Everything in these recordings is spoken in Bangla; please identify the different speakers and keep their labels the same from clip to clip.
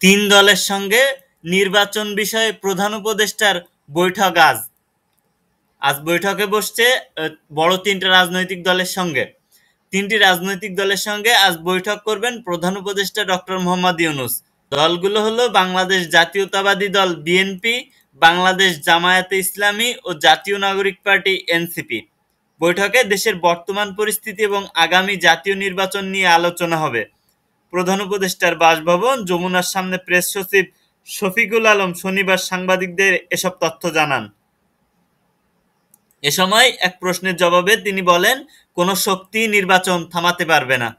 Speaker 1: তিন দলের সঙ্গে নির্বাচন বিষয়ে প্রধান উপদেষ্টার বৈঠক আজ বৈঠকে বসছে বড় তিনটা রাজনৈতিক দলের সঙ্গে। তিনটি রাজনৈতিক দলের সঙ্গে আজ বৈঠক করবেন প্রধান উপদেষ্টা ডক্টর মোহাম্মদ ইউনূস। দলগুলো হলো বাংলাদেশ জাতীয়তাবাদী দল বিএনপি, বাংলাদেশ জামায়াতে ইসলামী ও জাতীয় নাগরিক পার্টি এনসিপি। বৈঠকে দেশের বর্তমান পরিস্থিতি এবং আগামী জাতীয় নির্বাচন নিয়ে আলোচনা হবে। প্রধান উপদেষ্টার বাসভবন যমুনার সামনে প্রেস সচিব শফিকুল আলম শনিবার সাংবাদিকদের এসব তথ্য জানান। এ সময় এক প্রশ্নের জবাবে তিনি বলেন, কোনো শক্তি নির্বাচন থামাতে পারবে না।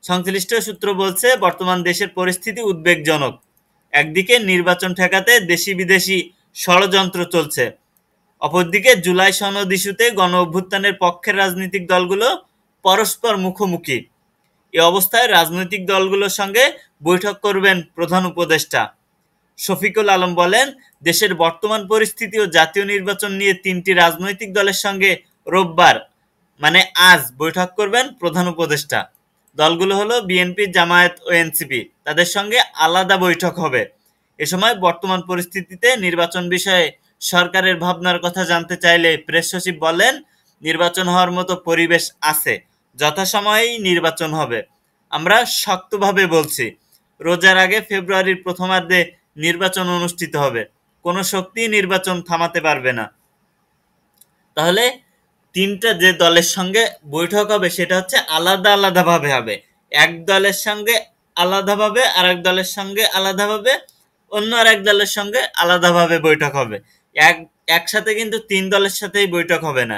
Speaker 1: সংশ্লিষ্ট সূত্র বলছে, বর্তমান দেশের পরিস্থিতি উদ্বেগজনক। একদিকে নির্বাচন ঠেকাতে দেশি বিদেশি ষড়যন্ত্র চলছে, অপরদিকে জুলাই সনদ ইস্যুতে গণ অভ্যুত্থানের পক্ষের রাজনৈতিক দলগুলো পরস্পর মুখোমুখি। এ অবস্থায় রাজনৈতিক দলগুলোর সঙ্গে বৈঠক করবেন প্রধান উপদেষ্টা। শফিকুল আলম বলেন, দেশের বর্তমান পরিস্থিতি ও জাতীয় নির্বাচন নিয়ে তিনটি রাজনৈতিক দলের সঙ্গে রোববার মানে আজ বৈঠক করবেন প্রধান উপদেষ্টা। দলগুলো হলো বিএনপি, জামায়াত ও এনসিপি। তাদের সঙ্গে আলাদা বৈঠক হবে। এ সময় বর্তমান পরিস্থিতিতে নির্বাচন বিষয়ে সরকারের ভাবনার কথা জানতে চাইলে প্রেস সচিব বলেন, নির্বাচন হওয়ার মতো পরিবেশ আছে, যথাসময়েই নির্বাচন হবে। আমরা শক্তভাবে বলছি, রোজার আগে ফেব্রুয়ারির প্রথমার্ধে নির্বাচন অনুষ্ঠিত হবে। কোনো শক্তি নির্বাচন থামাতে পারবে না। তাহলে তিনটা যে দলের সঙ্গে বৈঠক হবে সেটা হচ্ছে আলাদা আলাদাভাবে হবে। এক দলের সঙ্গে আলাদাভাবে, আর এক দলের সঙ্গে আলাদাভাবে, অন্য আর এক দলের সঙ্গে আলাদাভাবে বৈঠক হবে। একসাথে কিন্তু তিন দলের সাথেই বৈঠক হবে না।